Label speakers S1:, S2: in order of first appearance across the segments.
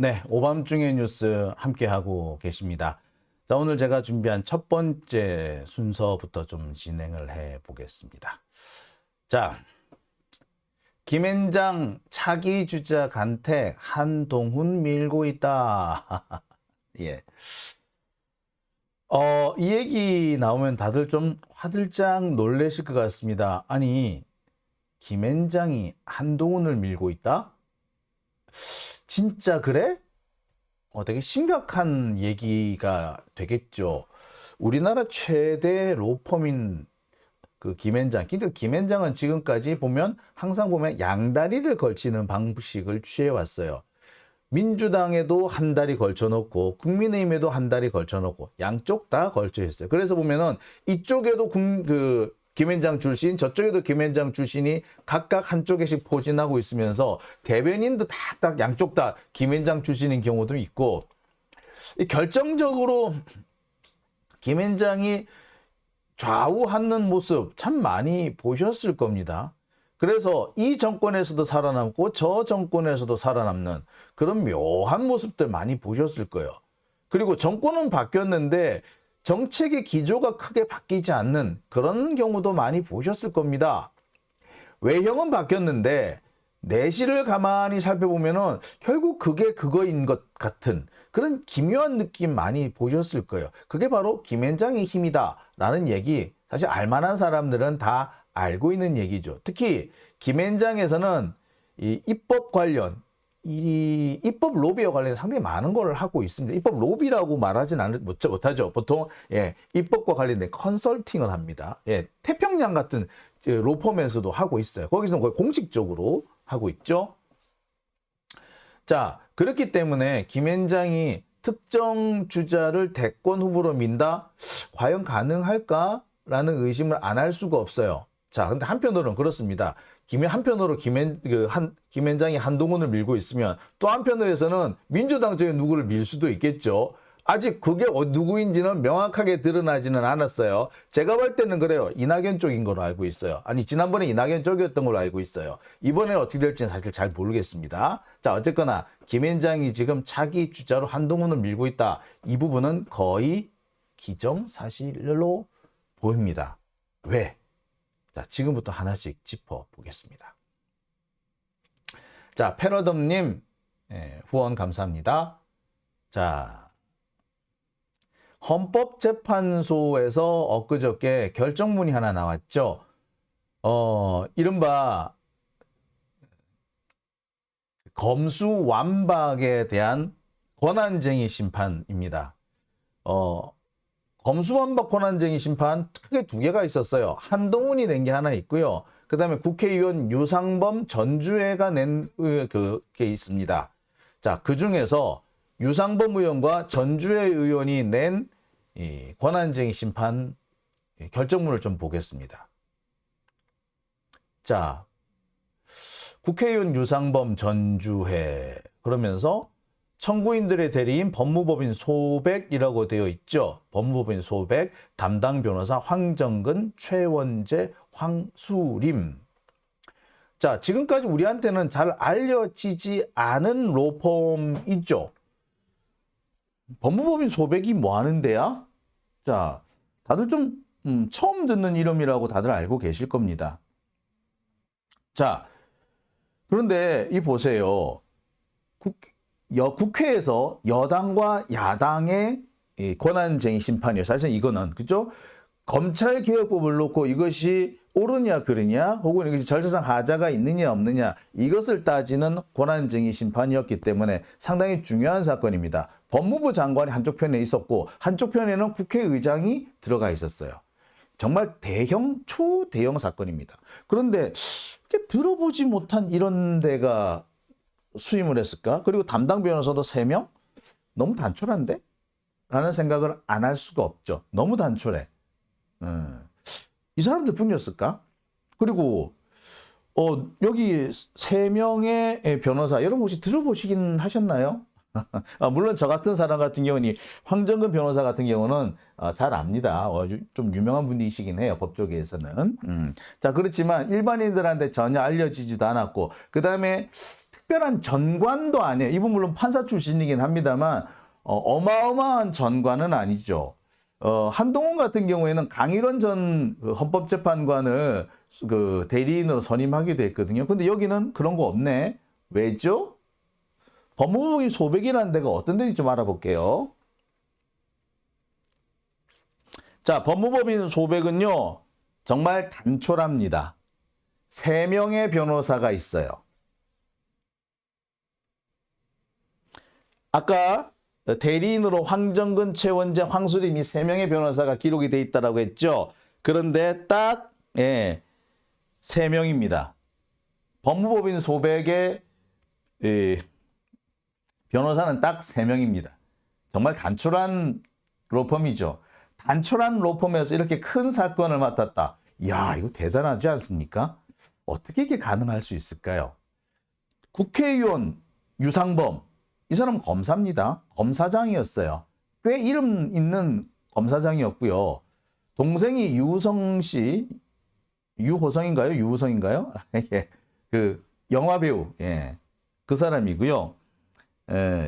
S1: 네, 오밤중의 뉴스 함께하고 계십니다. 자, 오늘 제가 준비한 첫 번째 순서부터 좀 진행을 해 보겠습니다. 자, 김앤장 차기 주자 간택 한동훈 밀고 있다. 예. 이 얘기 나오면 다들 좀 화들짝 놀라실 것 같습니다. 아니, 김앤장이 한동훈을 밀고 있다? 진짜 그래? 되게 심각한 얘기가 되겠죠. 우리나라 최대 로펌인 그 김앤장. 그러니까 김앤장은 지금까지 보면 항상 보면 양다리를 걸치는 방식을 취해왔어요. 민주당에도 한 다리 걸쳐놓고 국민의힘에도 한 다리 걸쳐놓고 양쪽 다 걸쳐 있어요. 그래서 보면은 이쪽에도 김앤장 출신, 저쪽에도 김앤장 출신이 각각 한쪽에씩 포진하고 있으면서 대변인도 딱 양쪽 다 김앤장 출신인 경우도 있고, 결정적으로 김앤장이 좌우하는 모습 참 많이 보셨을 겁니다. 그래서 이 정권에서도 살아남고 저 정권에서도 살아남는 그런 묘한 모습들 많이 보셨을 거예요. 그리고 정권은 바뀌었는데 정책의 기조가 크게 바뀌지 않는 그런 경우도 많이 보셨을 겁니다. 외형은 바뀌었는데 내실을 가만히 살펴보면은 결국 그게 그거인 것 같은 그런 기묘한 느낌 많이 보셨을 거예요. 그게 바로 김앤장의 힘이다라는 얘기, 사실 알만한 사람들은 다 알고 있는 얘기죠. 특히 김앤장에서는 이 입법 관련, 이 입법 로비와 관련해 상당히 많은 걸 하고 있습니다. 입법 로비라고 말하진 못하죠. 보통 입법과 관련된 컨설팅을 합니다. 태평양 같은 로펌에서도 하고 있어요. 거기서는 거의 공식적으로 하고 있죠. 자, 그렇기 때문에 김앤장이 특정 주자를 대권 후보로 민다? 과연 가능할까라는 의심을 안 할 수가 없어요. 자, 근데 한편으로는 그렇습니다. 한편으로 김앤장이 한동훈을 밀고 있으면 또 한편으로서는 민주당 쪽에 누구를 밀 수도 있겠죠. 아직 그게 누구인지는 명확하게 드러나지는 않았어요. 제가 볼 때는 그래요. 이낙연 쪽인 걸로 알고 있어요. 아니, 지난번에 이낙연 쪽이었던 걸로 알고 있어요. 이번에 어떻게 될지는 사실 잘 모르겠습니다. 자, 어쨌거나 김앤장이 지금 차기 주자로 한동훈을 밀고 있다. 이 부분은 거의 기정사실로 보입니다. 왜? 자, 지금부터 하나씩 짚어보겠습니다. 자, 패러덤님 후원 감사합니다. 자, 헌법재판소에서 엊그저께 결정문이 하나 나왔죠. 이른바 검수완박에 대한 권한쟁의 심판입니다. 검수완박 권한쟁의 심판 크게 두 개가 있었어요. 한동훈이 낸 게 하나 있고요. 그 다음에 국회의원 유상범 전주회가 낸 그게 있습니다. 자, 그 중에서 유상범 의원과 전주회 의원이 낸 이 권한쟁의 심판 결정문을 좀 보겠습니다. 자, 국회의원 유상범 전주회 그러면서 청구인들의 대리인 법무법인 소백이라고 되어 있죠. 법무법인 소백, 담당 변호사 황정근, 최원재, 황수림. 자, 지금까지 우리한테는 잘 알려지지 않은 로펌이죠. 법무법인 소백이 뭐 하는 데야? 자, 다들 좀 처음 듣는 이름이라고 다들 알고 계실 겁니다. 자, 그런데 이 보세요. 국회에서 여당과 야당의 권한쟁의 심판이에요. 사실 이거는, 그죠? 검찰개혁법을 놓고 이것이 옳으냐 그르냐 혹은 이것이 절차상 하자가 있느냐 없느냐 이것을 따지는 권한쟁의 심판이었기 때문에 상당히 중요한 사건입니다. 법무부 장관이 한쪽 편에 있었고 한쪽 편에는 국회의장이 들어가 있었어요. 정말 초대형 사건입니다. 그런데 이렇게 들어보지 못한 이런 데가 수임을 했을까? 그리고 담당 변호사도 3명? 너무 단촐한데? 라는 생각을 안 할 수가 없죠. 너무 단촐해. 이 사람들 뿐이었을까? 그리고 여기 3명의 변호사 여러분 혹시 들어보시긴 하셨나요? 물론 저 같은 사람 같은 경우는 황정근 변호사 같은 경우는 잘 압니다. 좀 유명한 분이시긴 해요. 법조계에서는. 자, 그렇지만 일반인들한테 전혀 알려지지도 않았고 그 다음에 특별한 전관도 아니에요. 이분 물론 판사 출신이긴 합니다만 어마어마한 전관은 아니죠. 한동훈 같은 경우에는 강일원 전 헌법재판관을 그 대리인으로 선임하기도 했거든요. 근데 여기는 그런 거 없네. 왜죠? 법무법인 소백이라는 데가 어떤 데인지 좀 알아볼게요. 자, 법무법인 소백은요, 정말 단촐합니다. 3명의 변호사가 있어요. 아까 대리인으로 황정근, 최원재, 황수림 이 3명의 변호사가 기록이 돼 있다라고 했죠. 그런데 딱 3명입니다. 법무법인 소백의 변호사는 딱 3명입니다. 정말 단촐한 로펌이죠. 단촐한 로펌에서 이렇게 큰 사건을 맡았다. 이야, 이거 대단하지 않습니까? 어떻게 이게 가능할 수 있을까요? 국회의원 유상범, 이 사람은 검사입니다. 검사장이었어요. 꽤 이름 있는 검사장이었고요. 동생이 유성 씨, 유호성인가요? 유호성인가요? 예, 그 영화배우, 예, 그 사람이고요.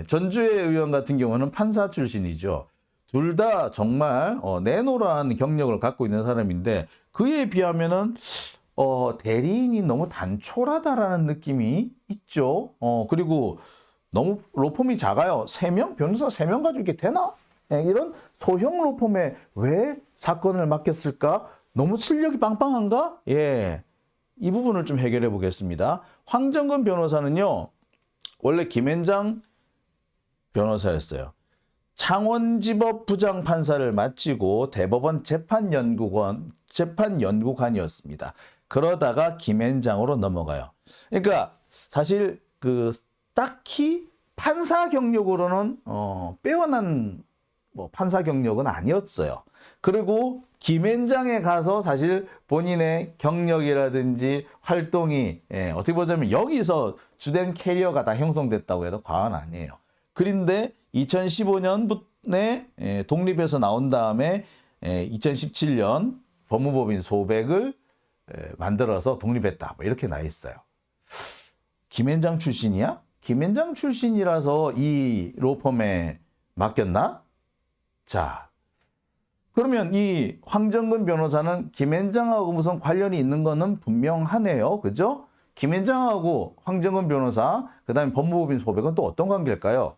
S1: 전주의 의원 같은 경우는 판사 출신이죠. 둘 다 정말 내노라한 경력을 갖고 있는 사람인데 그에 비하면은 대리인이 너무 단촐하다라는 느낌이 있죠. 그리고 너무 로펌이 작아요. 3명? 변호사 3명 가지고 이게 되나? 이런 소형 로펌에 왜 사건을 맡겼을까? 너무 실력이 빵빵한가? 예, 이 부분을 좀 해결해 보겠습니다. 황정근 변호사는요, 원래 김앤장 변호사였어요. 창원지법 부장판사를 마치고 대법원 재판연구관이었습니다. 그러다가 김앤장으로 넘어가요. 그러니까 사실 그 딱히 판사 경력으로는 빼어난 판사 경력은 아니었어요. 그리고 김앤장에 가서 사실 본인의 경력이라든지 활동이 어떻게 보자면 여기서 주된 캐리어가 다 형성됐다고 해도 과언 아니에요. 그런데 2015년에 독립해서 나온 다음에 2017년 법무법인 소백을 만들어서 독립했다. 이렇게 나 있어요. 김앤장 출신이야? 김앤장 출신이라서 이 로펌에 맡겼나? 자, 그러면 이 황정근 변호사는 김앤장하고 무슨 관련이 있는 거는 분명하네요. 그죠? 김앤장하고 황정근 변호사, 그 다음에 법무법인 소백은 또 어떤 관계일까요?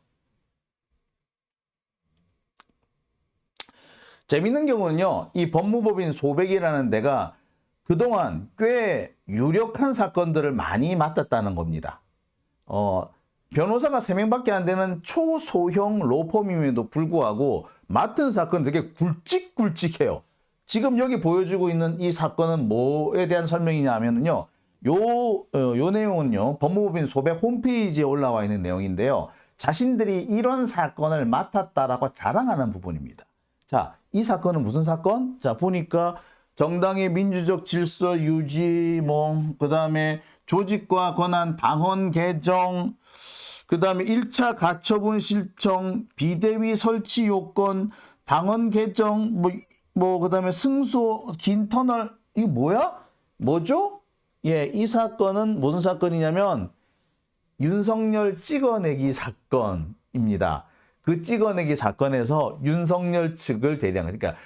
S1: 재밌는 경우는요, 이 법무법인 소백이라는 데가 그동안 꽤 유력한 사건들을 많이 맡았다는 겁니다. 변호사가 3명밖에 안 되는 초소형 로펌임에도 불구하고 맡은 사건은 되게 굵직굵직해요. 지금 여기 보여주고 있는 이 사건은 뭐에 대한 설명이냐 하면요, 요 내용은요, 법무법인 소백 홈페이지에 올라와 있는 내용인데요. 자신들이 이런 사건을 맡았다라고 자랑하는 부분입니다. 자, 이 사건은 무슨 사건? 자, 보니까 정당의 민주적 질서 유지, 그 다음에 조직과 권한, 당헌 개정, 그 다음에 1차 가처분 실청, 비대위 설치 요건, 당헌 개정, 그 다음에 승소, 긴 터널, 이거 뭐야? 뭐죠? 예, 이 사건은 무슨 사건이냐면 윤석열 찍어내기 사건입니다. 그 찍어내기 사건에서 윤석열 측을 대리한, 그러니까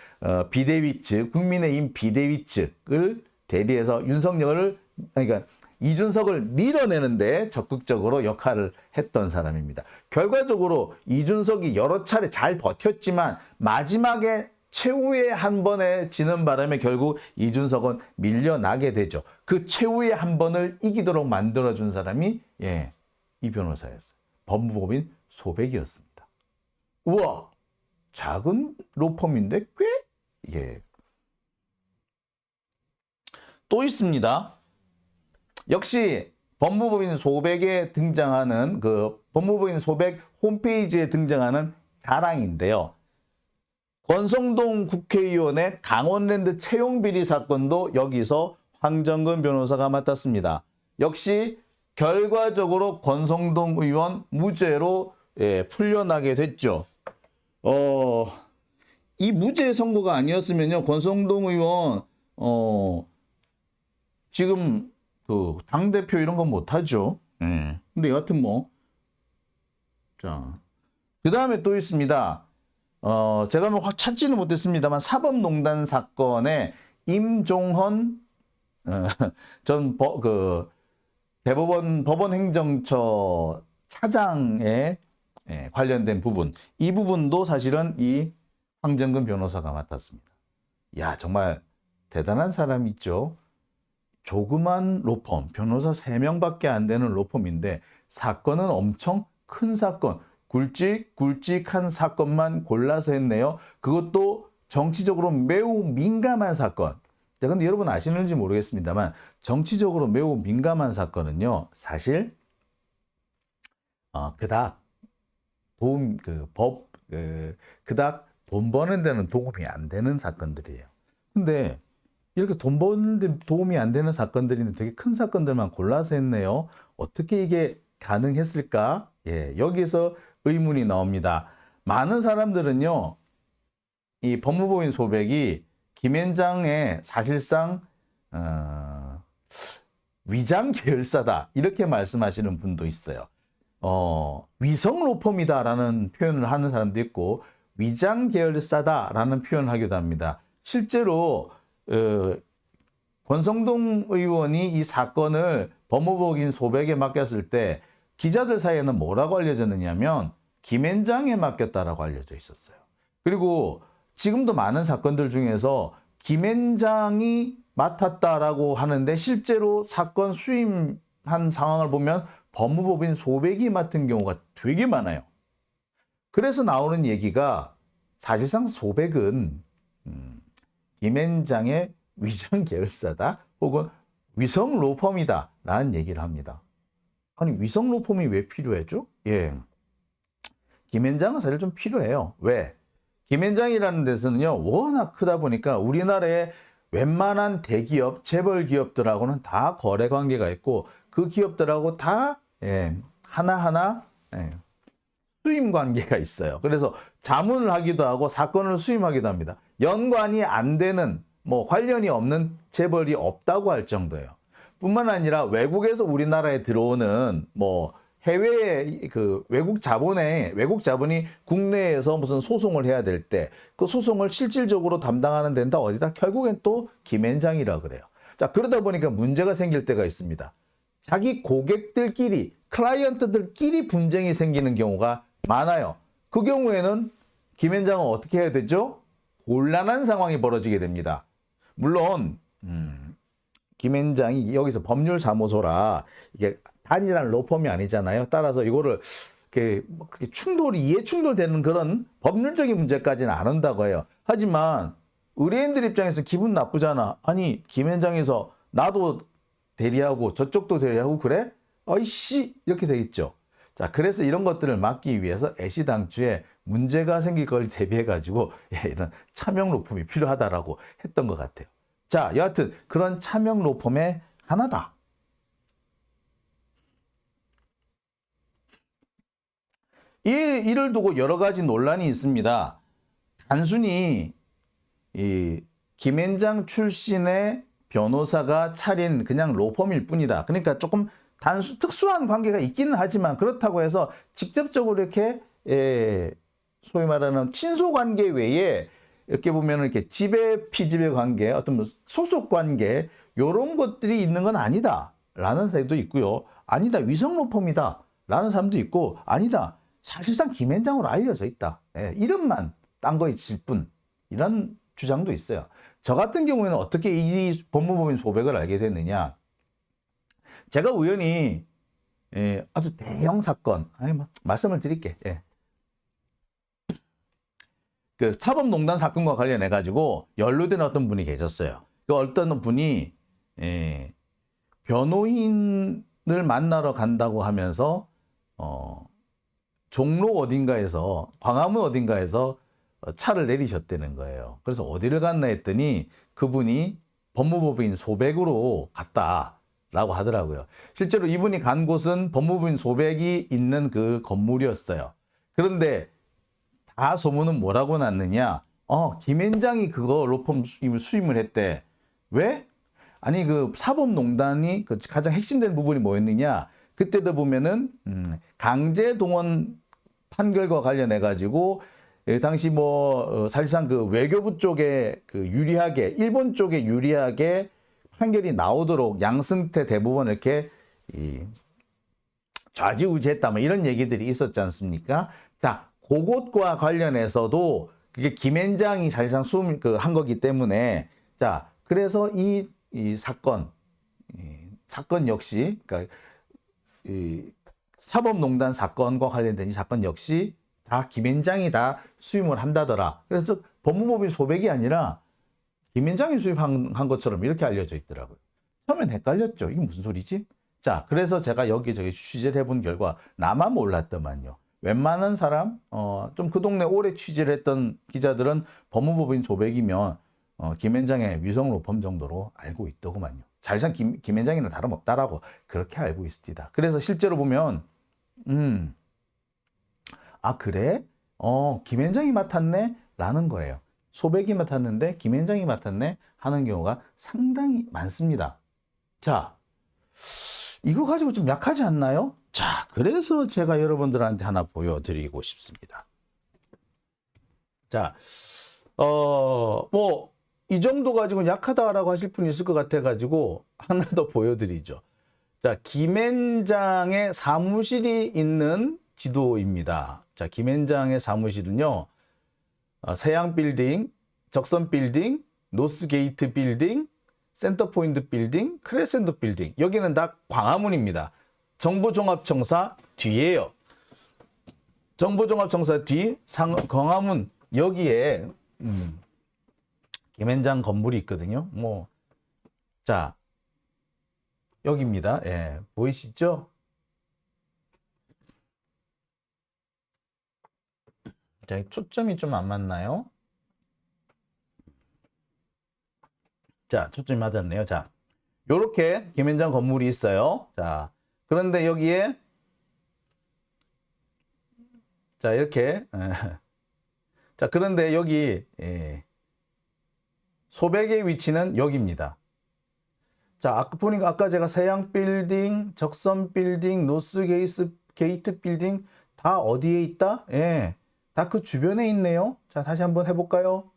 S1: 비대위 측, 국민의힘 비대위 측을 대리해서 그러니까 이준석을 밀어내는데 적극적으로 역할을 했던 사람입니다. 결과적으로 이준석이 여러 차례 잘 버텼지만 마지막에 최후의 한 번에 지는 바람에 결국 이준석은 밀려나게 되죠. 그 최후의 한 번을 이기도록 만들어준 사람이 이 변호사였어요. 법무법인 소백이었습니다. 우와, 작은 로펌인데 꽤? 또 있습니다. 역시 법무법인 소백에 등장하는 그 법무법인 소백 홈페이지에 등장하는 자랑인데요. 권성동 국회의원의 강원랜드 채용비리 사건도 여기서 황정근 변호사가 맡았습니다. 역시 결과적으로 권성동 의원 무죄로 풀려나게 됐죠. 이 무죄 선고가 아니었으면요, 권성동 의원 지금 그 당대표 이런 건 못하죠. 근데 여하튼 뭐, 자, 그 다음에 또 있습니다. 제가 뭐 확 찾지는 못했습니다만 사법농단 사건에 임종헌 전 대법원 법원행정처 차장에 관련된 부분, 이 부분도 사실은 이 황정근 변호사가 맡았습니다. 야, 정말 대단한 사람이 있죠. 조그만 로펌, 변호사 3명밖에 안 되는 로펌인데 사건은 엄청 큰 사건, 굵직굵직한 사건만 골라서 했네요. 그것도 정치적으로 매우 민감한 사건. 자, 근데 여러분 아시는지 모르겠습니다만 정치적으로 매우 민감한 사건은요, 사실 그닥 돈 버는 데는 도움이 안 되는 사건들이에요. 근데 이렇게 돈 버는 데 도움이 안 되는 사건들인데 되게 큰 사건들만 골라서 했네요. 어떻게 이게 가능했을까? 예, 여기서 의문이 나옵니다. 많은 사람들은요, 이 법무법인 소백이 김앤장의 사실상 위장 계열사다 이렇게 말씀하시는 분도 있어요. 위성 로펌이다라는 표현을 하는 사람도 있고 위장 계열사다라는 표현을 하기도 합니다. 실제로 권성동 의원이 이 사건을 법무법인 소백에 맡겼을 때 기자들 사이에는 뭐라고 알려졌느냐면 김앤장에 맡겼다라고 알려져 있었어요. 그리고 지금도 많은 사건들 중에서 김앤장이 맡았다라고 하는데 실제로 사건 수임한 상황을 보면 법무법인 소백이 맡은 경우가 되게 많아요. 그래서 나오는 얘기가 사실상 소백은 김앤장의 위장 계열사다 혹은 위성 로펌이다 라는 얘기를 합니다. 아니, 위성 로펌이 왜 필요했죠? 예, 김앤장은 사실 좀 필요해요. 왜? 김앤장이라는 데서는요, 워낙 크다 보니까 우리나라의 웬만한 대기업, 재벌 기업들하고는 다 거래 관계가 있고 그 기업들하고 다 하나하나 수임 관계가 있어요. 그래서 자문을 하기도 하고 사건을 수임하기도 합니다. 연관이 안 되는, 뭐 관련이 없는 재벌이 없다고 할 정도예요. 뿐만 아니라 외국에서 우리나라에 들어오는 뭐 해외 외국 자본이 국내에서 무슨 소송을 해야 될 때 그 소송을 실질적으로 담당하는 데는 다 어디다? 결국엔 또 김앤장이라 그래요. 자, 그러다 보니까 문제가 생길 때가 있습니다. 자기 고객들끼리, 클라이언트들끼리 분쟁이 생기는 경우가 많아요. 그 경우에는 김앤장은 어떻게 해야 되죠? 곤란한 상황이 벌어지게 됩니다. 물론 김앤장이 여기서 법률사무소라 이게 단일한 로펌이 아니잖아요. 따라서 이거를 이렇게 이해 충돌되는 그런 법률적인 문제까지는 안 온다고 해요. 하지만 의뢰인들 입장에서 기분 나쁘잖아. 아니, 김앤장에서 나도 대리하고 저쪽도 대리하고 그래? 어이씨, 이렇게 되겠죠. 자, 그래서 이런 것들을 막기 위해서 애시당초에 문제가 생길 걸 대비해 가지고 이런 차명 로펌이 필요하다라고 했던 것 같아요. 자, 여하튼 그런 차명 로펌의 하나다. 이를 두고 여러 가지 논란이 있습니다. 단순히 이 김앤장 출신의 변호사가 차린 그냥 로펌일 뿐이다. 그러니까 조금 특수한 관계가 있기는 하지만 그렇다고 해서 직접적으로 이렇게 소위 말하는 친소 관계 외에 이렇게 보면 이렇게 지배 피지배 관계, 어떤 소속 관계 이런 것들이 있는 건 아니다라는 사람도 있고요. 아니다, 위성 로펌이다라는 사람도 있고, 아니다, 사실상 김앤장으로 알려져 있다. 이름만 딴 거 있을 뿐. 이런 주장도 있어요. 저 같은 경우에는 어떻게 이 법무법인 소백을 알게 됐느냐. 제가 우연히 아주 대형 사건, 말씀을 드릴게. 그 사법농단 사건과 관련해 가지고 연루된 어떤 분이 계셨어요. 그 어떤 분이 변호인을 만나러 간다고 하면서 종로 어딘가에서, 광화문 어딘가에서 차를 내리셨다는 거예요. 그래서 어디를 갔나 했더니 그분이 법무법인 소백으로 갔다라고 하더라고요. 실제로 이분이 간 곳은 법무법인 소백이 있는 그 건물이었어요. 그런데 다 소문은 뭐라고 났느냐? 김앤장이 그거 로펌 수임을 했대. 왜? 아니, 그 사법농단이 그 가장 핵심된 부분이 뭐였느냐? 그때도 보면은 강제 동원 판결과 관련해 가지고 당시 사실상 그 외교부 쪽에 그 유리하게 일본 쪽에 유리하게 판결이 나오도록 양승태 대법원 이렇게 좌지우지했다 뭐 이런 얘기들이 있었지 않습니까? 자, 그것과 관련해서도 그게 김앤장이 사실상 한 거기 때문에 자, 그래서 이 사건 역시 그러니까 이 사법농단 사건과 관련된 이 사건 역시 다 김앤장이 다 수임을 한다더라. 그래서 법무법인 소백이 아니라 김앤장이 수임한 것처럼 이렇게 알려져 있더라고요. 처음엔 헷갈렸죠. 이게 무슨 소리지? 자, 그래서 제가 여기저기 취재를 해본 결과 나만 몰랐더만요. 웬만한 사람, 좀 그 동네 오래 취재를 했던 기자들은 법무법인 소백이면 김앤장의 위성로펌 정도로 알고 있더구만요. 사실상 김앤장이랑 다름없다라고 그렇게 알고 있습니다. 그래서 실제로 보면 아 그래? 김앤장이 맡았네? 라는 거예요. 소백이 맡았는데 김앤장이 맡았네? 하는 경우가 상당히 많습니다. 자, 이거 가지고 좀 약하지 않나요? 자, 그래서 제가 여러분들한테 하나 보여드리고 싶습니다. 자, 이 정도 가지고 약하다라고 하실 분이 있을 것 같아가지고 하나 더 보여드리죠. 자, 김앤장의 사무실이 있는 지도입니다. 자, 김앤장의 사무실은요, 세양빌딩, 적선빌딩, 노스게이트 빌딩, 센터포인트 빌딩, 크레센도 빌딩. 여기는 다 광화문입니다. 정부종합청사 뒤에요. 정부종합청사 뒤 광화문 여기에 김앤장 건물이 있거든요. 자, 여기입니다. 예, 보이시죠? 자, 초점이 좀 안 맞나요? 자, 초점이 맞았네요. 자, 요렇게 김앤장 건물이 있어요. 자, 그런데 여기에 자, 이렇게 자, 그런데 여기 소백의 위치는 여기입니다. 자, 아까 제가 세양 빌딩, 적선 빌딩, 노스 게이트 빌딩 다 어디에 있다? 예. 다 그 주변에 있네요. 자, 다시 한번 해볼까요?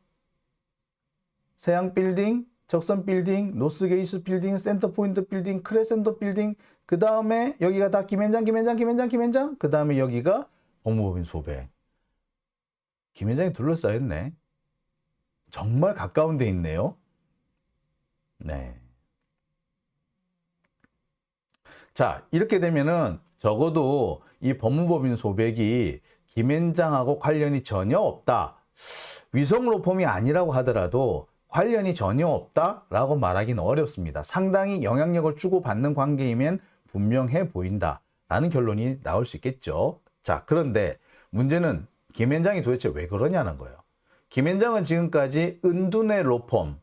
S1: 세양 빌딩, 적선 빌딩, 노스 게이트 빌딩, 센터 포인트 빌딩, 크레센도 빌딩, 그 다음에 여기가 다 김앤장. 그 다음에 여기가 법무법인 소백. 김앤장이 둘러싸였네. 정말 가까운 데 있네요. 네. 자, 이렇게 되면은 적어도 이 법무법인 소백이 김앤장하고 관련이 전혀 없다. 위성로펌이 아니라고 하더라도 관련이 전혀 없다라고 말하기는 어렵습니다. 상당히 영향력을 주고받는 관계이면 분명해 보인다라는 결론이 나올 수 있겠죠. 자, 그런데 문제는 김앤장이 도대체 왜 그러냐는 거예요. 김앤장은 지금까지 은둔의 로펌,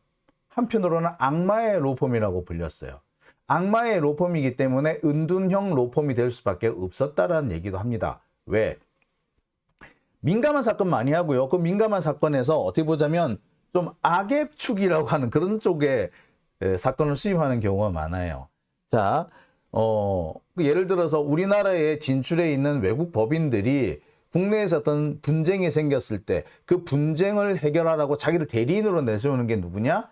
S1: 한편으로는 악마의 로펌이라고 불렸어요. 악마의 로펌이기 때문에 은둔형 로펌이 될 수밖에 없었다라는 얘기도 합니다. 왜? 민감한 사건 많이 하고요. 그 민감한 사건에서 어떻게 보자면 좀 악의 축이라고 하는 그런 쪽에 사건을 수임하는 경우가 많아요. 자, 예를 들어서 우리나라에 진출해 있는 외국 법인들이 국내에서 어떤 분쟁이 생겼을 때 그 분쟁을 해결하라고 자기를 대리인으로 내세우는 게 누구냐?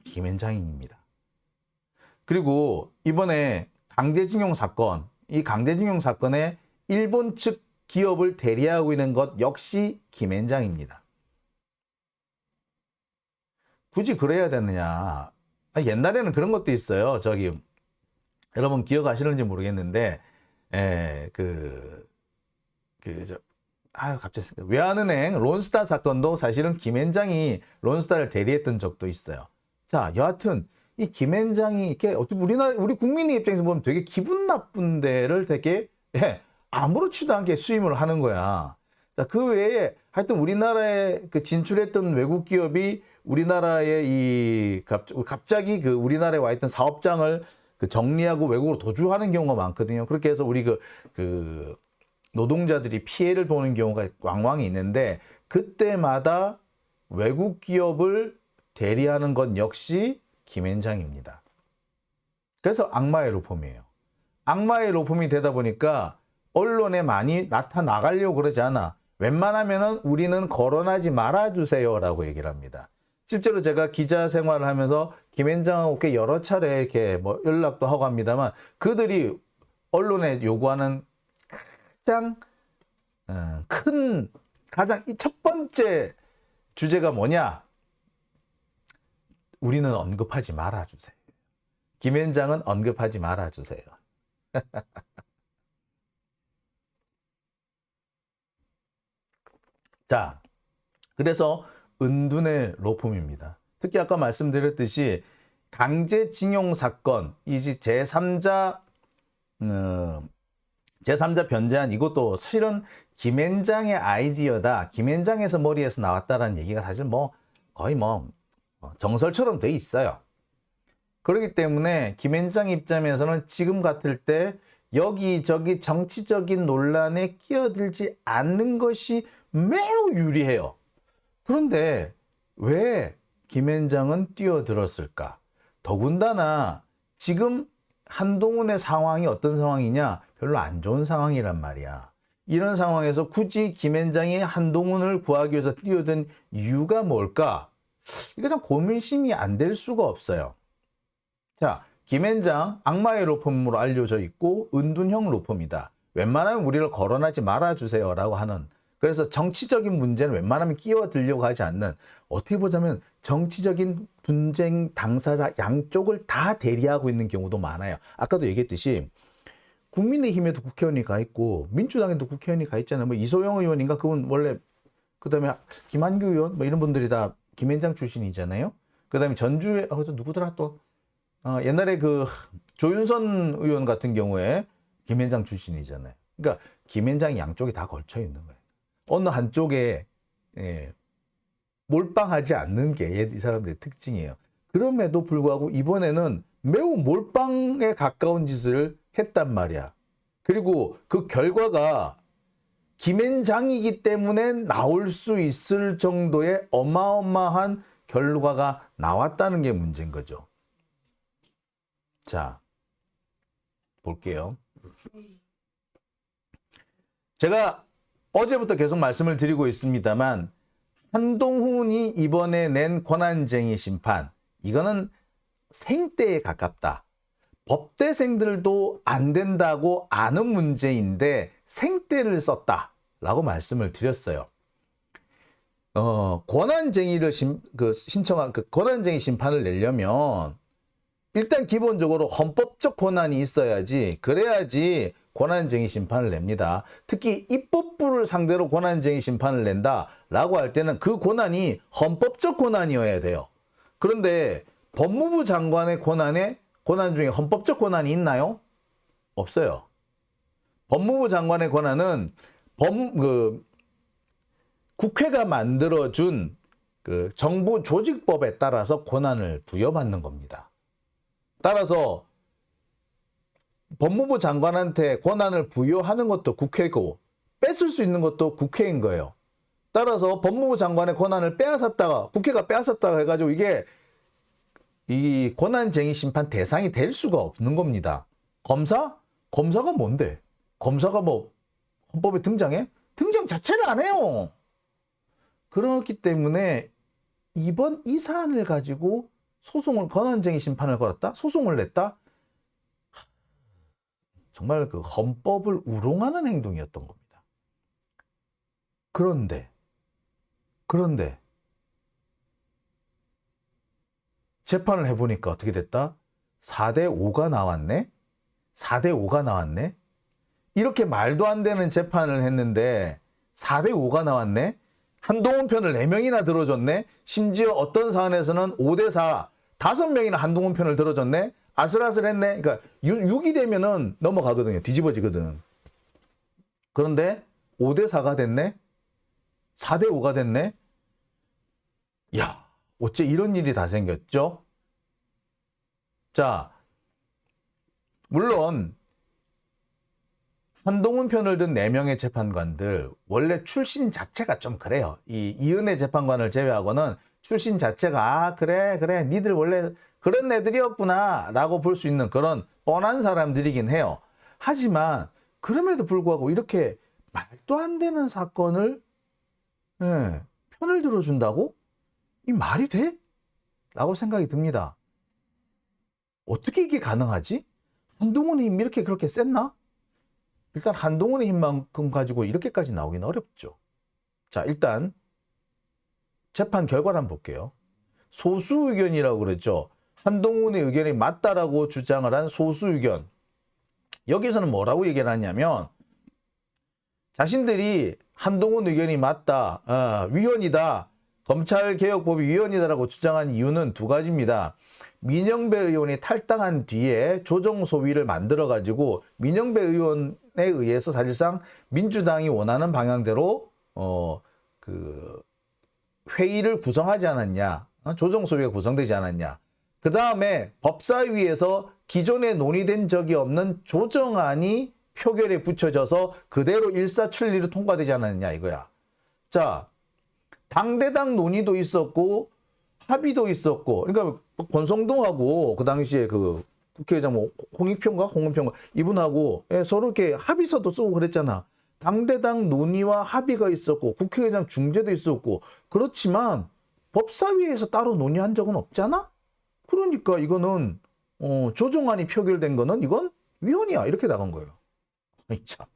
S1: 김앤장입니다. 그리고 이번에 강제징용 사건, 이 강제징용 사건에 일본 측 기업을 대리하고 있는 것 역시 김앤장입니다. 굳이 그래야 되느냐? 옛날에는 그런 것도 있어요. 여러분 기억하시는지 모르겠는데, 갑자기 외환은행 론스타 사건도 사실은 김앤장이 론스타를 대리했던 적도 있어요. 자, 여하튼 이 김앤장이 이렇게 우리 국민의 입장에서 보면 되게 기분 나쁜 데를 되게 아무렇지도 않게 수임을 하는 거야. 자, 그 외에 하여튼 우리나라에 그 진출했던 외국 기업이 우리나라에 갑자기 그 우리나라에 와 있던 사업장을 정리하고 외국으로 도주하는 경우가 많거든요. 그렇게 해서 우리 그 노동자들이 피해를 보는 경우가 왕왕 있는데 그때마다 외국 기업을 대리하는 것 역시 김앤장입니다. 그래서 악마의 로펌이에요. 악마의 로펌이 되다 보니까 언론에 많이 나타나가려고 그러지 않아. 웬만하면은 우리는 거론하지 말아주세요라고 얘기를 합니다. 실제로 제가 기자 생활을 하면서 김앤장하고 꽤 여러 차례 이렇게 뭐 연락도 하고 합니다만 그들이 언론에 요구하는 가장 큰 가장 첫 번째 주제가 뭐냐? 우리는 언급하지 말아주세요. 김앤장은 언급하지 말아주세요. 자, 그래서 은둔의 로펌입니다. 특히 아까 말씀드렸듯이 강제징용 사건, 이제 제3자 변제안 이것도 실은 김앤장의 아이디어다. 김앤장에서 머리에서 나왔다라는 얘기가 사실 뭐 거의 뭐 정설처럼 돼 있어요. 그렇기 때문에 김앤장 입장에서는 지금 같을 때 여기저기 정치적인 논란에 끼어들지 않는 것이 매우 유리해요. 그런데 왜 김앤장은 뛰어들었을까? 더군다나 지금 한동훈의 상황이 어떤 상황이냐? 별로 안 좋은 상황이란 말이야. 이런 상황에서 굳이 김앤장이 한동훈을 구하기 위해서 뛰어든 이유가 뭘까? 이게 참 고민심이 안 될 수가 없어요. 자, 김앤장 악마의 로펌으로 알려져 있고 은둔형 로펌이다. 웬만하면 우리를 거론하지 말아주세요라고 하는, 그래서 정치적인 문제는 웬만하면 끼어들려고 하지 않는, 어떻게 보자면 정치적인 분쟁 당사자 양쪽을 다 대리하고 있는 경우도 많아요. 아까도 얘기했듯이 국민의힘에도 국회의원이 가 있고 민주당에도 국회의원이 가 있잖아요. 뭐 이소영 의원인가 그분 원래, 그다음에 김한규 의원 뭐 이런 분들이 다 김앤장 출신이잖아요. 그다음에 전주에 누구더라 또 옛날에 그 조윤선 의원 같은 경우에 김앤장 출신이잖아요. 그러니까 김앤장이 양쪽에 다 걸쳐 있는 거예요. 어느 한쪽에 몰빵하지 않는 게 이 사람들의 특징이에요. 그럼에도 불구하고 이번에는 매우 몰빵에 가까운 짓을 했단 말이야. 그리고 그 결과가 김앤장이기 때문에 나올 수 있을 정도의 어마어마한 결과가 나왔다는 게 문제인 거죠. 자, 볼게요. 제가 어제부터 계속 말씀을 드리고 있습니다만 한동훈이 이번에 낸 권한쟁의 심판, 이거는 생떼에 가깝다. 법대생들도 안 된다고 아는 문제인데 생떼를 썼다라고 말씀을 드렸어요. 권한쟁의를 신청한 그 권한쟁의 심판을 내려면 일단 기본적으로 헌법적 권한이 있어야지, 그래야지 권한쟁의 심판을 냅니다. 특히 입법부를 상대로 권한쟁의 심판을 낸다라고 할 때는 그 권한이 헌법적 권한이어야 돼요. 그런데 법무부 장관의 권한 중에 헌법적 권한이 있나요? 없어요. 법무부 장관의 권한은 국회가 만들어준 그 정부 조직법에 따라서 권한을 부여받는 겁니다. 따라서 법무부 장관한테 권한을 부여하는 것도 국회고 뺏을 수 있는 것도 국회인 거예요. 따라서 법무부 장관의 권한을 빼앗았다가 국회가 빼앗았다가 해가지고 이게 이 권한쟁의 심판 대상이 될 수가 없는 겁니다. 검사? 검사가 뭔데? 검사가 뭐 헌법에 등장해? 등장 자체를 안 해요. 그렇기 때문에 이번 이 사안을 가지고 권한쟁의 심판을 걸었다? 소송을 냈다? 정말 그 헌법을 우롱하는 행동이었던 겁니다. 그런데 재판을 해보니까 어떻게 됐다? 4대5가 나왔네? 4대5가 나왔네? 이렇게 말도 안 되는 재판을 했는데 4대5가 나왔네? 한동훈 편을 4명이나 들어줬네? 심지어 어떤 사안에서는 5대4, 5명이나 한동훈 편을 들어줬네? 아슬아슬했네? 그러니까 6이 되면은 넘어가거든요. 뒤집어지거든. 그런데 5대4가 됐네? 4대5가 됐네? 야, 어째 이런 일이 다 생겼죠? 자, 물론 한동훈 편을 든 4명의 재판관들 원래 출신 자체가 좀 그래요. 이 이은혜 재판관을 제외하고는 출신 자체가 그래 니들 원래 그런 애들이었구나 라고 볼 수 있는 그런 뻔한 사람들이긴 해요. 하지만 그럼에도 불구하고 이렇게 말도 안 되는 사건을 편을 들어준다고? 이 말이 돼? 라고 생각이 듭니다. 어떻게 이게 가능하지? 한동훈의 힘이 이렇게 그렇게 셌나? 일단 한동훈의 힘만큼 가지고 이렇게까지 나오기는 어렵죠. 자, 일단 재판 결과를 한번 볼게요. 소수 의견이라고 그랬죠. 한동훈의 의견이 맞다라고 주장을 한 소수 의견. 여기서는 뭐라고 얘기를 하냐면 자신들이 한동훈 의견이 맞다, 위헌이다, 검찰개혁법이 위헌이다라고 주장한 이유는 두 가지입니다. 민영배 의원이 탈당한 뒤에 조정소위를 만들어가지고 민영배 의원에 의해서 사실상 민주당이 원하는 방향대로 회의를 구성하지 않았냐, 조정소위가 구성되지 않았냐. 그 다음에 법사위에서 기존에 논의된 적이 없는 조정안이 표결에 붙여져서 그대로 일사천리로 통과되지 않았느냐 이거야. 자, 당대당 논의도 있었고 합의도 있었고, 그러니까 권성동하고 그 당시에 그 국회의장 홍익표인가 이분하고 서로 이렇게 합의서도 쓰고 그랬잖아. 당대당 논의와 합의가 있었고 국회의장 중재도 있었고, 그렇지만 법사위에서 따로 논의한 적은 없잖아. 그러니까 이거는 조정안이 표결된 거는 이건 위헌이야 이렇게 나간 거예요. 참,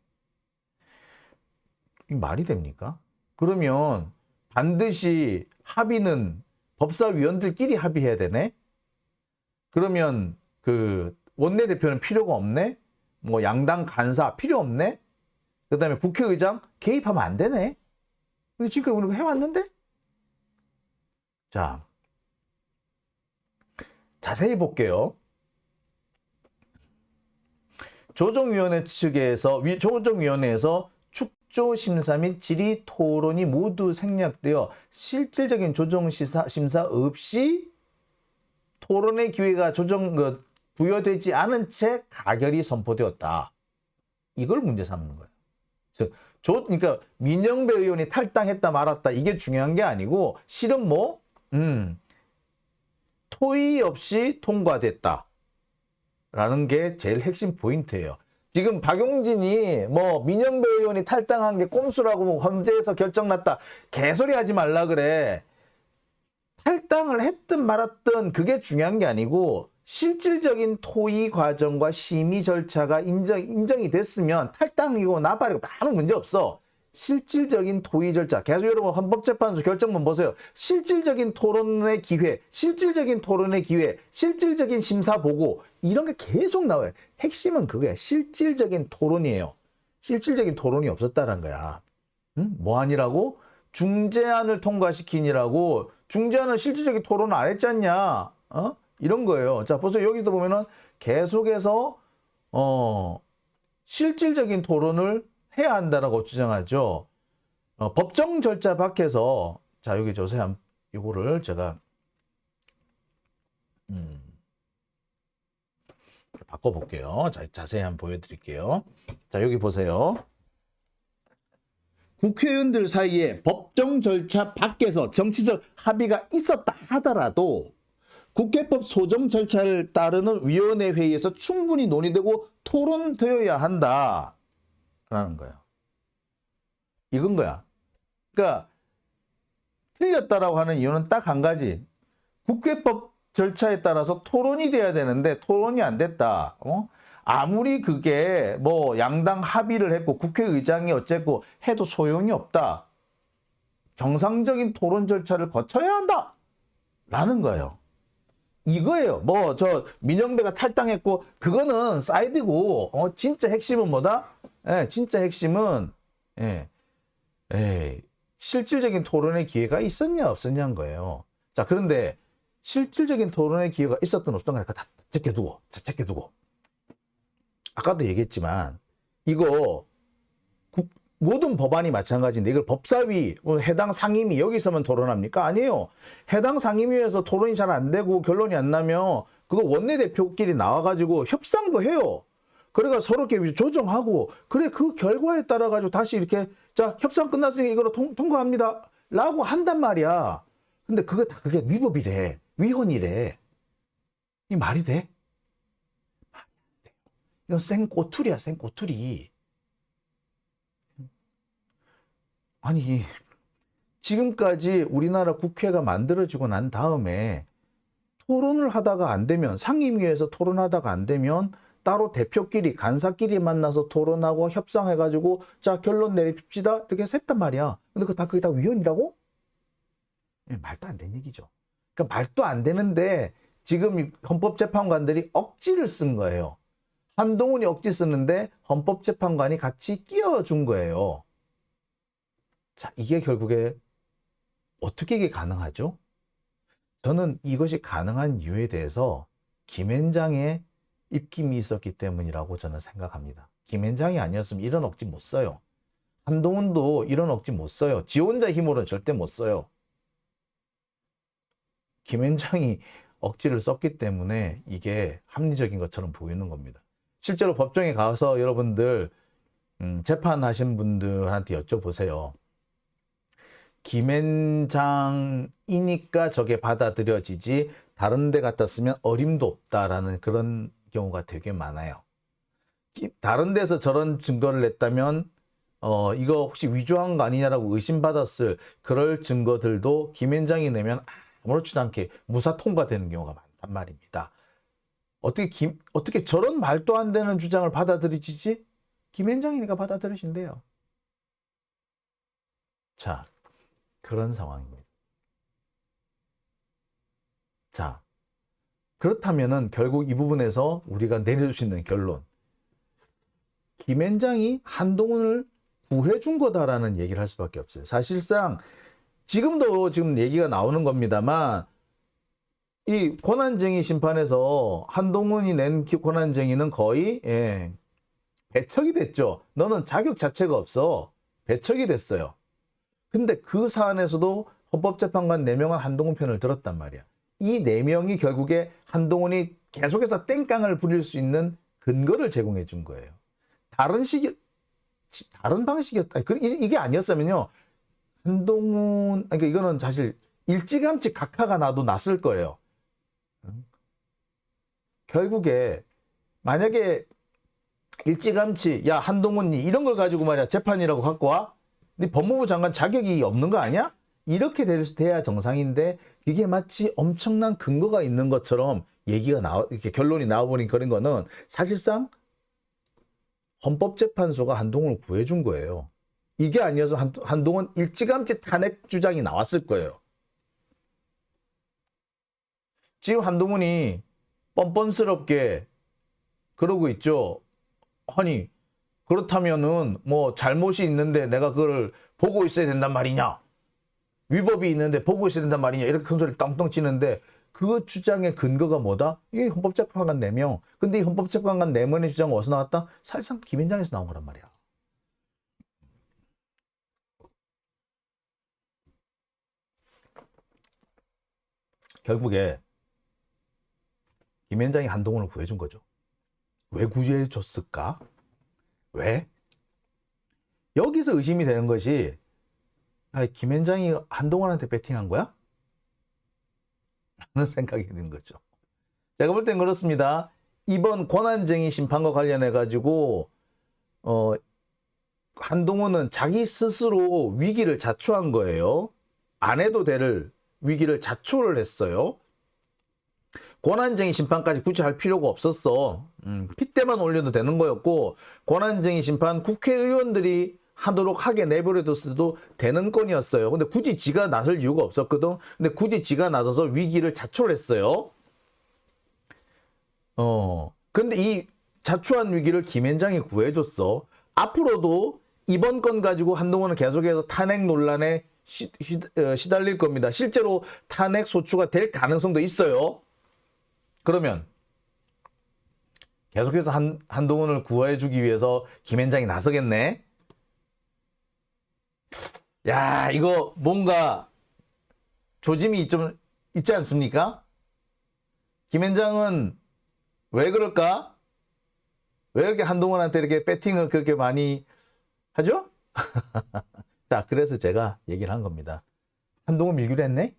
S1: 이 말이 됩니까? 그러면 반드시 합의는 법사위원들끼리 합의해야 되네? 그러면 그 원내대표는 필요가 없네? 뭐 양당 간사 필요 없네? 그 다음에 국회의장 개입하면 안 되네? 근데 지금까지 우리가 해왔는데? 자, 자세히 볼게요. 조정위원회에서 축조심사 및 질의 토론이 모두 생략되어 실질적인 조정심사 없이 토론의 기회가 부여되지 않은 채 가결이 선포되었다. 이걸 문제 삼는 거예요. 즉, 그러니까 민영배 의원이 탈당했다 말았다 이게 중요한 게 아니고 실은 토의 없이 통과됐다. 라는 게 제일 핵심 포인트예요. 지금 박용진이 민영배 의원이 탈당한 게 꼼수라고 헌재에서 결정났다. 개소리 하지 말라 그래. 탈당을 했든 말았든 그게 중요한 게 아니고 실질적인 토의 과정과 심의 절차가 인정이 됐으면 탈당이고 나발이고 아무 문제 없어. 실질적인 토의 절차. 계속 여러분 헌법재판소 결정문 보세요. 실질적인 토론의 기회, 실질적인 심사 보고 이런 게 계속 나와요. 핵심은 그거야. 실질적인 토론이에요. 실질적인 토론이 없었다는 거야. 뭐 아니라고? 중재안을 통과시키니라고. 중재안은 실질적인 토론을 안 했잖냐. 이런 거예요. 자, 보세요. 여기서 보면은 계속해서 실질적인 토론을 해야 한다라고 주장하죠. 법정 절차 밖에서, 자, 여기 조세한 이거를 제가 바꿔볼게요. 자, 자세히 한번 보여드릴게요. 자, 여기 보세요. 국회의원들 사이에 법정 절차 밖에서 정치적 합의가 있었다 하더라도 국회법 소정 절차를 따르는 위원회 회의에서 충분히 논의되고 토론되어야 한다. 라는 거야. 이건 거야. 그러니까 틀렸다라고 하는 이유는 딱 한 가지. 국회법 절차에 따라서 토론이 돼야 되는데 토론이 안 됐다. 아무리 그게 양당 합의를 했고 국회의장이 어쨌고 해도 소용이 없다. 정상적인 토론 절차를 거쳐야 한다. 라는 거예요. 이거예요. 민영배가 탈당했고 그거는 사이드고 진짜 핵심은 뭐다? 진짜 핵심은 실질적인 토론의 기회가 있었냐 없었냐인 거예요. 자, 그런데 실질적인 토론의 기회가 있었든 없던 간에 다 제껴두고 아까도 얘기했지만 이거 모든 법안이 마찬가지인데 이걸 법사위, 해당 상임위 여기서만 토론합니까? 아니에요. 해당 상임위에서 토론이 잘 안 되고 결론이 안 나면 그거 원내대표끼리 나와가지고 협상도 해요. 그래가 서로 이렇게 조정하고 그래 그 결과에 따라 가지고 다시 이렇게 자 협상 끝났으니까 이거로 통과합니다 라고 한단 말이야. 근데 그게 위법이래. 위헌이래. 이 말이 돼? 말이 안 돼요. 이건 생꼬투리야, 생꼬투리. 아니, 지금까지 우리나라 국회가 만들어지고 난 다음에 토론을 하다가 안 되면, 상임위에서 토론하다가 안 되면 따로 대표끼리, 간사끼리 만나서 토론하고 협상해가지고 자, 결론 내립시다. 이렇게 했단 말이야. 근데 그게 다 위헌이라고? 말도 안 되는 얘기죠. 그러니까 말도 안 되는데 지금 헌법재판관들이 억지를 쓴 거예요. 한동훈이 억지 쓰는데 헌법재판관이 같이 끼워준 거예요. 자, 이게 결국에 어떻게 이게 가능하죠? 저는 이것이 가능한 이유에 대해서 김앤장의 입김이 있었기 때문이라고 저는 생각합니다. 김앤장이 아니었으면 이런 억지 못 써요. 한동훈도 이런 억지 못 써요. 지 혼자 힘으로는 절대 못 써요. 김앤장이 억지를 썼기 때문에 이게 합리적인 것처럼 보이는 겁니다. 실제로 법정에 가서 여러분들 재판하신 분들한테 여쭤보세요. 김앤장이니까 저게 받아들여지지 다른 데 갖다 쓰면 어림도 없다라는 그런 경우가 되게 많아요. 다른 데서 저런 증거를 냈다면 이거 혹시 위조한 거 아니냐라고 의심받았을 그럴 증거들도 김앤장이 내면 아무렇지도 않게 무사 통과되는 경우가 많단 말입니다. 어떻게 저런 말도 안 되는 주장을 받아들이지? 김앤장이니까 받아들이신대요. 자, 그런 상황입니다. 자, 그렇다면은 결국 이 부분에서 우리가 내릴 수 있는 결론. 김앤장이 한동훈을 구해준 거다라는 얘기를 할 수밖에 없어요. 사실상 지금도 지금 얘기가 나오는 겁니다만 이 권한쟁의 심판에서 한동훈이 낸 권한쟁의는 거의 배척이 됐죠. 너는 자격 자체가 없어. 배척이 됐어요. 근데 그 사안에서도 헌법재판관 4명은 한동훈 편을 들었단 말이야. 이 4명이 결국에 한동훈이 계속해서 땡깡을 부릴 수 있는 근거를 제공해 준 거예요. 다른 방식이었다. 이게 아니었으면요. 한동훈, 그러니까 이거는 사실 일찌감치 각하가 나도 났을 거예요. 결국에 만약에 일찌감치 야 한동훈이 이런 걸 가지고 말이야 재판이라고 갖고 와? 네 법무부 장관 자격이 없는 거 아니야? 이렇게 돼야 정상인데 이게 마치 엄청난 근거가 있는 것처럼 이렇게 결론이 나와버린 그런 거는 사실상 헌법재판소가 한동훈을 구해준 거예요. 이게 아니어서 한동훈 일찌감치 탄핵 주장이 나왔을 거예요. 지금 한동훈이 뻔뻔스럽게 그러고 있죠. 아니 그렇다면은 뭐 잘못이 있는데 내가 그걸 보고 있어야 된단 말이냐. 위법이 있는데 보고 있어야 된단 말이냐. 이렇게 큰 소리를 떵떵 치는데 그 주장의 근거가 뭐다? 이게 헌법재판관 4명. 근데 이 헌법재판관 4명의 주장은 어디서 나왔다? 사실상 김앤장에서 나온 거란 말이야. 결국에 김앤장이 한동훈을 구해준 거죠. 왜 구해줬을까? 왜? 여기서 의심이 되는 것이 김앤장이 한동훈한테 배팅한 거야? 라는 생각이 드는 거죠. 제가 볼 땐 그렇습니다. 이번 권한쟁의 심판과 관련해 가지고 한동훈은 자기 스스로 위기를 자초한 거예요. 안 해도 될 위기를 자초를 했어요. 권한쟁의 심판까지 굳이 할 필요가 없었어. 핏대만 올려도 되는 거였고 권한쟁의 심판 국회의원들이 하게 내버려뒀어도 되는 건이었어요. 근데 굳이 지가 나설 이유가 없었거든. 근데 굳이 지가 나서서 위기를 자초를 했어요. 근데 이 자초한 위기를 김앤장이 구해줬어. 앞으로도 이번 건 가지고 한동훈은 계속해서 탄핵 논란에 시달릴 겁니다. 실제로 탄핵 소추가 될 가능성도 있어요. 그러면 계속해서 한동훈을 구해주기 위해서 김앤장이 나서겠네. 야, 이거 뭔가 조짐이 좀 있지 않습니까? 김앤장은 왜 그럴까? 왜 이렇게 한동훈한테 이렇게 배팅을 그렇게 많이 하죠? 자, 그래서 제가 얘기를 한 겁니다. 한동훈 밀기로 했네?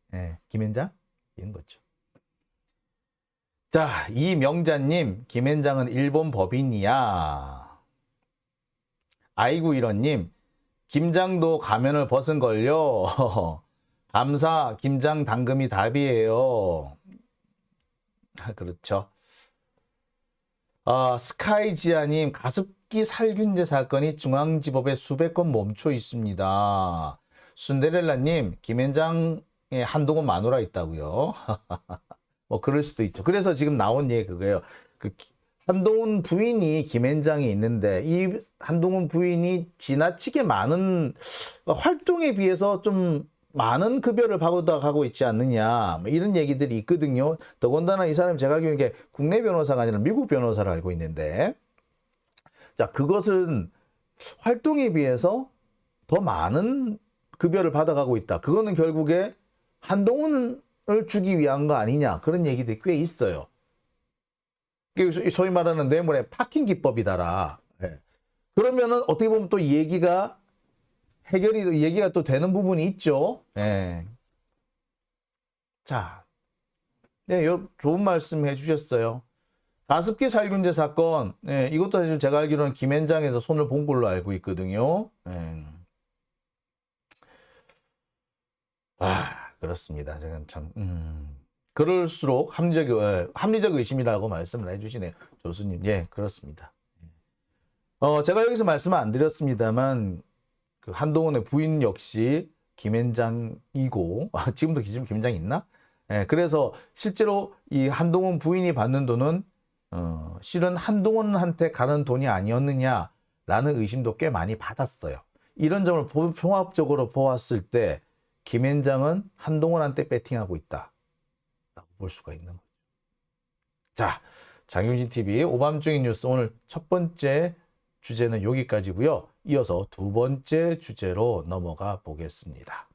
S1: 네, 김앤장? 이런 거죠. 자, 이명자님, 김앤장은 일본 법인이야. 아이고 이런님, 김장도 가면을 벗은걸요. 감사, 김장 당금이 답이에요. 그렇죠. 스카이지아님, 가습기 살균제 사건이 중앙지법에 수백 건 멈춰 있습니다. 순데렐라님, 김앤장에 한동훈 마누라 있다고요. 뭐 그럴 수도 있죠. 그래서 지금 나온 얘기 그거예요. 한동훈 부인이 김앤장이 있는데 이 한동훈 부인이 지나치게 많은 활동에 비해서 좀 많은 급여를 받아가고 있지 않느냐 뭐 이런 얘기들이 있거든요. 더군다나 이 사람이 제가 알기로는 이게 국내 변호사가 아니라 미국 변호사를 알고 있는데 자 그것은 활동에 비해서 더 많은 급여를 받아가고 있다. 그거는 결국에 한동훈을 주기 위한 거 아니냐 그런 얘기들이 꽤 있어요. 소위 말하는 뇌물의 파킹 기법이다라. 네. 그러면은 어떻게 보면 또 얘기가 얘기가 또 되는 부분이 있죠. 네. 자, 네, 좋은 말씀 해주셨어요. 가습기 살균제 사건, 네, 이것도 사실 제가 알기로는 김앤장에서 손을 본 걸로 알고 있거든요. 네. 그렇습니다. 제가 참. 그럴수록 합리적 의심이라고 말씀을 해주시네요. 교수님. 예, 그렇습니다. 제가 여기서 말씀을 안 드렸습니다만, 그 한동훈의 부인 역시 김앤장이고, 지금도 김앤장이 있나? 예, 그래서 실제로 이 한동훈 부인이 받는 돈은, 실은 한동훈한테 가는 돈이 아니었느냐라는 의심도 꽤 많이 받았어요. 이런 점을 종합적으로 보았을 때, 김앤장은 한동훈한테 배팅하고 있다. 볼 수가 있는 거죠. 자, 장윤진 TV 오밤중의 뉴스 오늘 첫 번째 주제는 여기까지고요. 이어서 두 번째 주제로 넘어가 보겠습니다.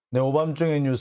S1: 네, 오밤중의 뉴스